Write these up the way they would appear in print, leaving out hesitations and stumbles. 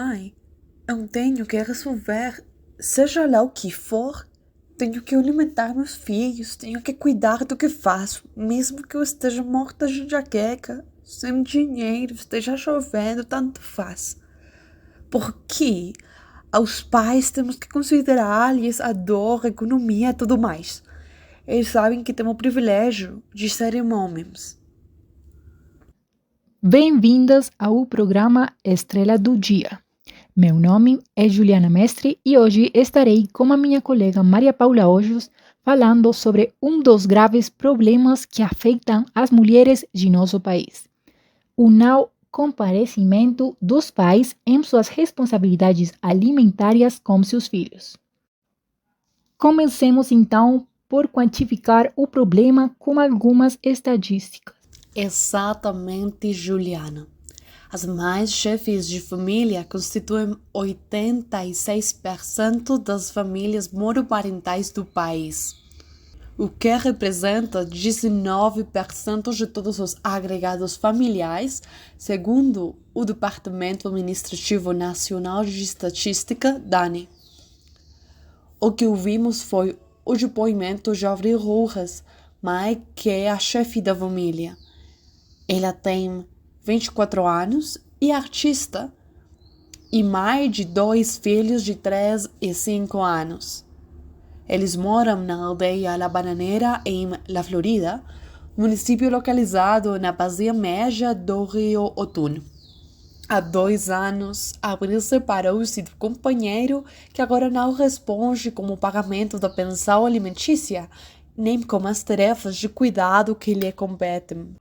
mãe, eu tenho que resolver, seja lá o que for. Tenho que alimentar meus filhos, tenho que cuidar do que faço, mesmo que eu esteja morta de enxaqueca, sem dinheiro, esteja chovendo, tanto faz. Porque aos pais temos que considerar-lhes a dor, a economia e tudo mais. Eles sabem que temos o privilégio de serem homens. Bem-vindas ao programa Estrela do Dia. Meu nome é Juliana Mestre e hoje estarei com a minha colega Maria Paula Ojos falando sobre um dos graves problemas que afetam as mulheres de nosso país: o não comparecimento dos pais em suas responsabilidades alimentares com seus filhos. Comecemos então por quantificar o problema com algumas estatísticas. Exatamente, Juliana. As mães chefes de família constituem 86% das famílias monoparentais do país, o que representa 19% de todos os agregados familiares, segundo o Departamento Administrativo Nacional de Estatística, DANE. O que ouvimos foi o depoimento de Avril Rojas, mãe que é a chefe da família. Ela tem 24 anos e artista, e mãe de 2 filhos de 3 e 5 anos. Eles moram na aldeia La Bananeira, em La Florida, município localizado na bacia média do Rio Otuno. Há 2 anos, Abril separou-se do companheiro que agora não responde com o pagamento da pensão alimentícia, nem com as tarefas de cuidado que lhe competem.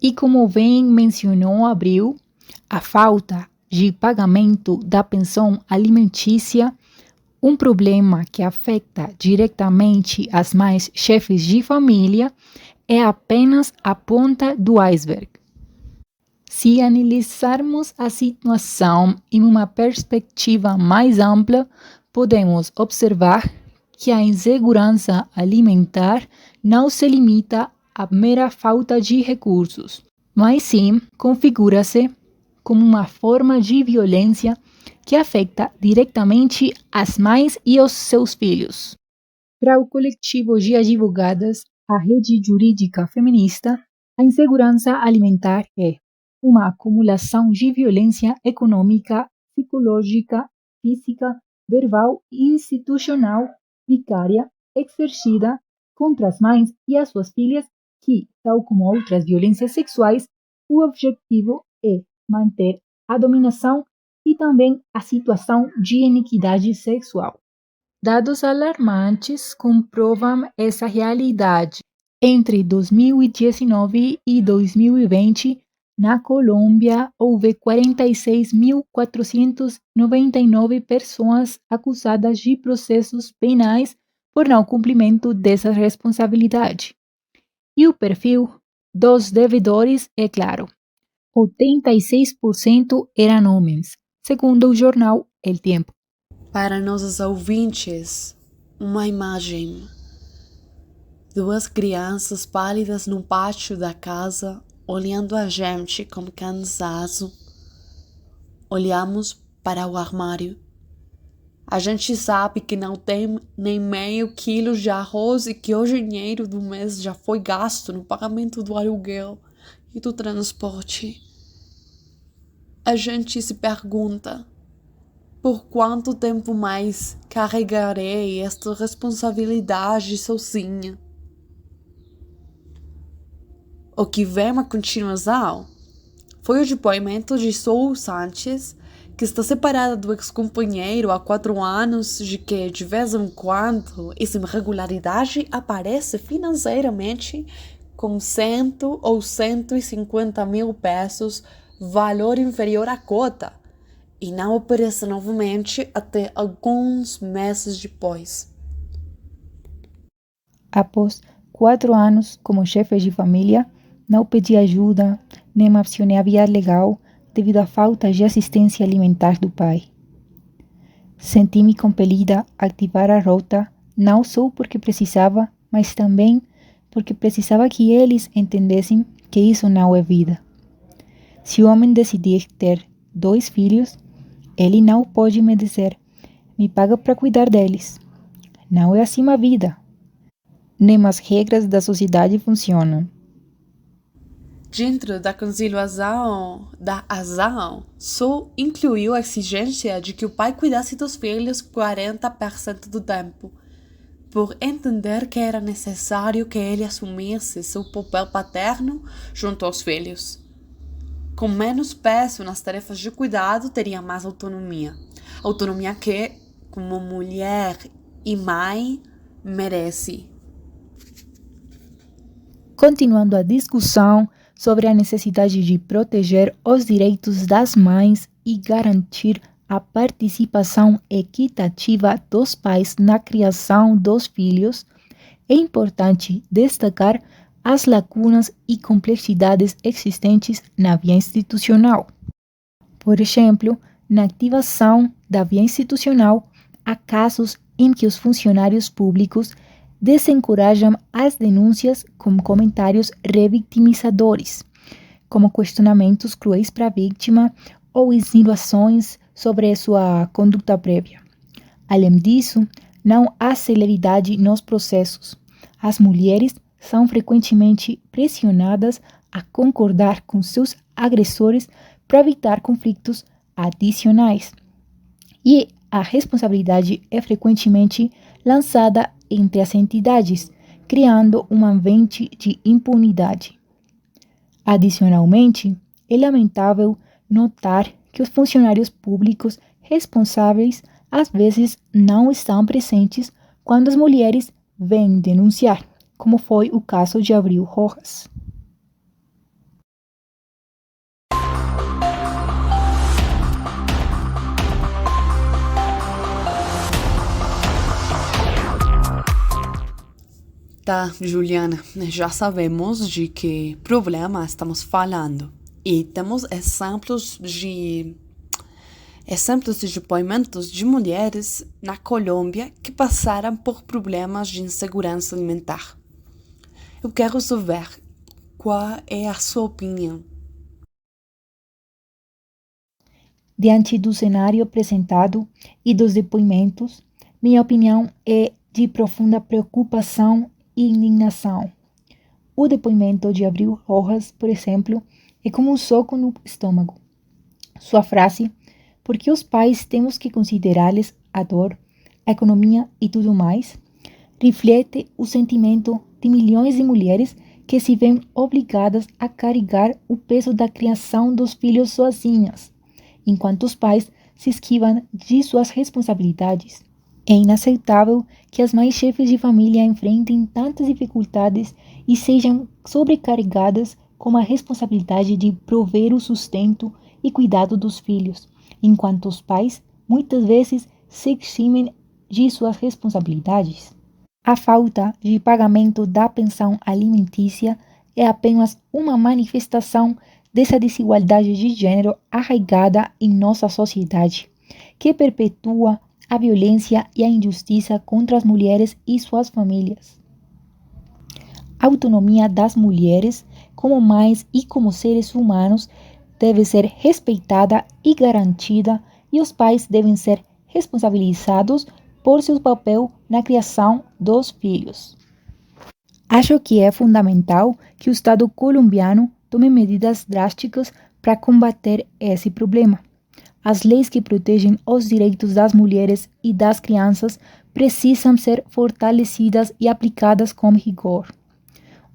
E como bem mencionou Abril, a falta de pagamento da pensão alimentícia, um problema que afeta diretamente as mães chefes de família, é apenas a ponta do iceberg. Se analisarmos a situação em uma perspectiva mais ampla, podemos observar que a insegurança alimentar não se limita à mera falta de recursos, mas sim configura-se como uma forma de violência que afeta diretamente as mães e os seus filhos. Para o coletivo de advogadas, a rede jurídica feminista, a insegurança alimentar é uma acumulação de violência econômica, psicológica, física, verbal e institucional vicária exercida contra as mães e as suas filhas que, tal como outras violências sexuais, o objetivo é manter a dominação e também a situação de iniquidade sexual. Dados alarmantes comprovam essa realidade. Entre 2019 e 2020, na Colômbia, houve 46.499 pessoas acusadas de processos penais por não cumprimento dessa responsabilidade. E o perfil dos devedores é claro: 86% eram homens, segundo o jornal El Tiempo. Para nossos ouvintes, uma imagem. 2 crianças pálidas no pátio da casa, olhando a gente com cansaço. Olhamos para o armário. A gente sabe que não tem nem meio quilo de arroz e que o dinheiro do mês já foi gasto no pagamento do aluguel e do transporte. A gente se pergunta: por quanto tempo mais carregarei esta responsabilidade sozinha? O que vem a continuação foi o depoimento de Sol Sánchez, que está separada do ex-companheiro há 4 anos, de que de vez em quando essa irregularidade aparece financeiramente com 100 ou 150 mil pesos, valor inferior à cota, e não aparece novamente até alguns meses depois. Após 4 anos como chefe de família, não pedi ajuda nem acionei a via legal devido à falta de assistência alimentar do pai. Senti-me compelida a ativar a rota não só porque precisava, mas também porque precisava que eles entendessem que isso não é vida. Se o homem decidir ter 2 filhos, ele não pode me dizer, me paga para cuidar deles. Não é assim a vida. Nem as regras da sociedade funcionam. Dentro da conciliação da ação, só incluiu a exigência de que o pai cuidasse dos filhos 40% do tempo, por entender que era necessário que ele assumisse seu papel paterno junto aos filhos. Com menos peso nas tarefas de cuidado, teria mais autonomia. Autonomia que, como mulher e mãe, merece. Continuando a discussão sobre a necessidade de proteger os direitos das mães e garantir a participação equitativa dos pais na criação dos filhos, é importante destacar as lacunas e complexidades existentes na via institucional. Por exemplo, na ativação da via institucional, há casos em que os funcionários públicos desencorajam as denúncias com comentários revitimizadores, como questionamentos cruéis para a vítima ou insinuações sobre sua conduta prévia. Além disso, não há celeridade nos processos. As mulheres são frequentemente pressionadas a concordar com seus agressores para evitar conflitos adicionais. E a responsabilidade é frequentemente lançada entre as entidades, criando um ambiente de impunidade. Adicionalmente, é lamentável notar que os funcionários públicos responsáveis às vezes não estão presentes quando as mulheres vêm denunciar, como foi o caso de Abril Rojas. Tá, Juliana, já sabemos de que problema estamos falando e temos exemplos de depoimentos de mulheres na Colômbia que passaram por problemas de insegurança alimentar. Eu quero saber qual é a sua opinião. Diante do cenário apresentado e dos depoimentos, minha opinião é de profunda preocupação e indignação. O depoimento de Abril Rojas, por exemplo, é como um soco no estômago. Sua frase, porque os pais temos que considerar-lhes a dor, a economia e tudo mais, reflete o sentimento de milhões de mulheres que se veem obrigadas a carregar o peso da criação dos filhos sozinhas, enquanto os pais se esquivam de suas responsabilidades. É inaceitável que as mães chefes de família enfrentem tantas dificuldades e sejam sobrecarregadas com a responsabilidade de prover o sustento e cuidado dos filhos, enquanto os pais muitas vezes se eximem de suas responsabilidades. A falta de pagamento da pensão alimentícia é apenas uma manifestação dessa desigualdade de gênero arraigada em nossa sociedade, que perpetua a violência e a injustiça contra as mulheres e suas famílias. A autonomia das mulheres, como mães e como seres humanos, deve ser respeitada e garantida, e os pais devem ser responsabilizados por seu papel na criação dos filhos. Acho que é fundamental que o Estado colombiano tome medidas drásticas para combater esse problema. As leis que protegem os direitos das mulheres e das crianças precisam ser fortalecidas e aplicadas com rigor.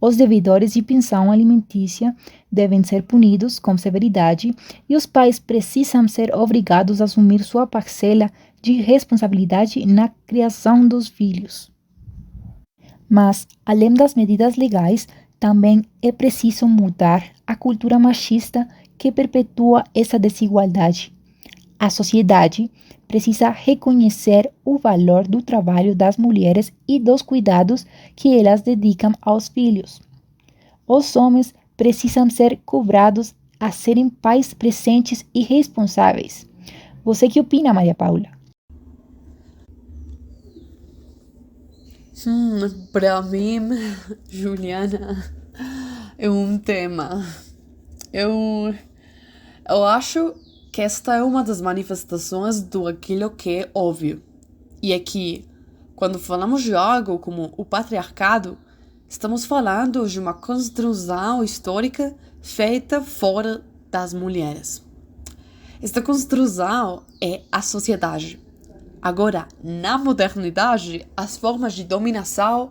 Os devedores de pensão alimentícia devem ser punidos com severidade e os pais precisam ser obrigados a assumir sua parcela de responsabilidade na criação dos filhos. Mas, além das medidas legais, também é preciso mudar a cultura machista que perpetua essa desigualdade. A sociedade precisa reconhecer o valor do trabalho das mulheres e dos cuidados que elas dedicam aos filhos. Os homens precisam ser cobrados a serem pais presentes e responsáveis. Você que opina, Maria Paula? Para mim, Juliana, é um tema. Eu acho que esta é uma das manifestações do aquilo que é óbvio. E é que, quando falamos de algo como o patriarcado, estamos falando de uma construção histórica feita fora das mulheres. Esta construção é a sociedade. Agora, na modernidade, as formas de dominação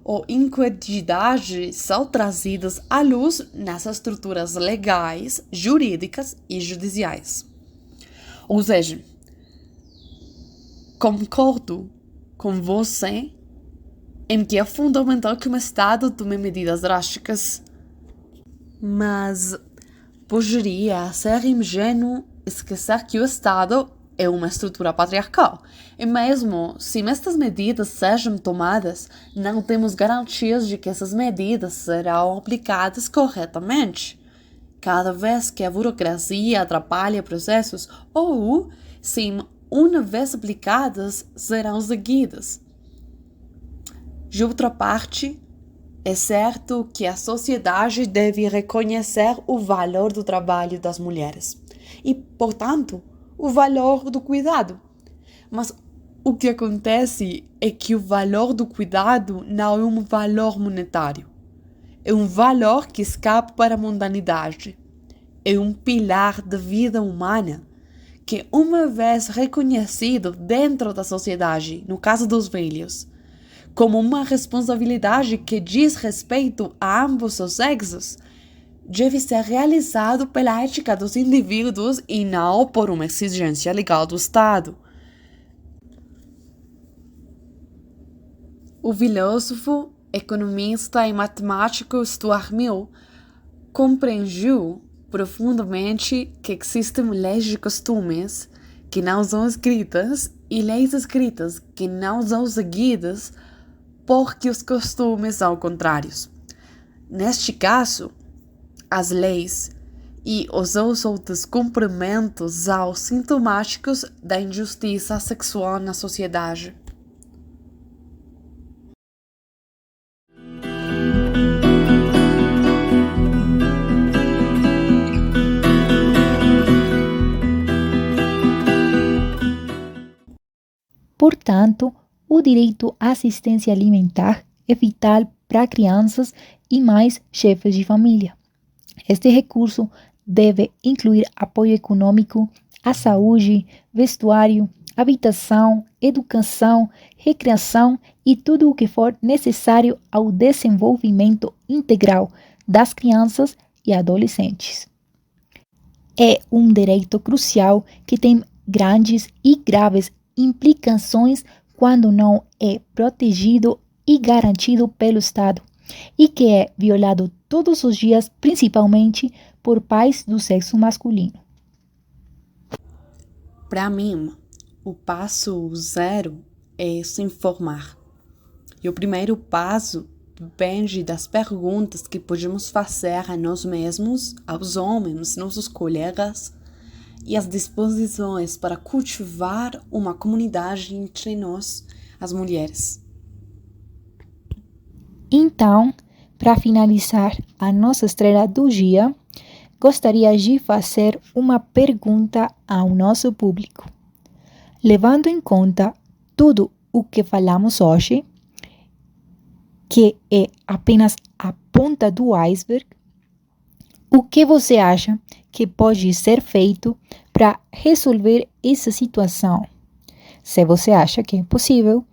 ou inquietude são trazidas à luz nas estruturas legais, jurídicas e judiciais. Ou seja, concordo com você em que é fundamental que o Estado tome medidas drásticas, mas poderia ser ingênuo esquecer que o Estado é uma estrutura patriarcal. E mesmo se estas medidas sejam tomadas, não temos garantias de que essas medidas serão aplicadas corretamente. Cada vez que a burocracia atrapalha processos, ou, se uma vez aplicadas, serão seguidas. De outra parte, é certo que a sociedade deve reconhecer o valor do trabalho das mulheres e, portanto, o valor do cuidado. Mas o que acontece é que o valor do cuidado não é um valor monetário. É um valor que escapa para a mundanidade. É um pilar da vida humana que, uma vez reconhecido dentro da sociedade, no caso dos velhos, como uma responsabilidade que diz respeito a ambos os sexos, deve ser realizado pela ética dos indivíduos e não por uma exigência legal do Estado. O filósofo, economista e matemático Stuart Mill compreendeu profundamente que existem leis de costumes que não são escritas e leis escritas que não são seguidas porque os costumes são contrários. Neste caso, as leis e os seus descumprimentos são sintomáticos da injustiça sexual na sociedade. Portanto, o direito à assistência alimentar é vital para crianças e mais chefes de família. Este recurso deve incluir apoio econômico à saúde, vestuário, habitação, educação, recreação e tudo o que for necessário ao desenvolvimento integral das crianças e adolescentes. É um direito crucial que tem grandes e graves implicações quando não é protegido e garantido pelo Estado, e que é violado todos os dias, principalmente por pais do sexo masculino. Para mim, o passo zero é se informar. E o primeiro passo depende das perguntas que podemos fazer a nós mesmos, aos homens, nossos colegas, e as disposições para cultivar uma comunidade entre nós, as mulheres. Então, para finalizar a nossa estrela do dia, gostaria de fazer uma pergunta ao nosso público. Levando em conta tudo o que falamos hoje, que é apenas a ponta do iceberg, o que você acha que pode ser feito para resolver essa situação? Se você acha que é possível,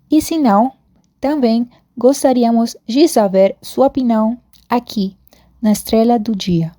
e se não, também gostaríamos de saber sua opinião aqui na Estrela do Dia.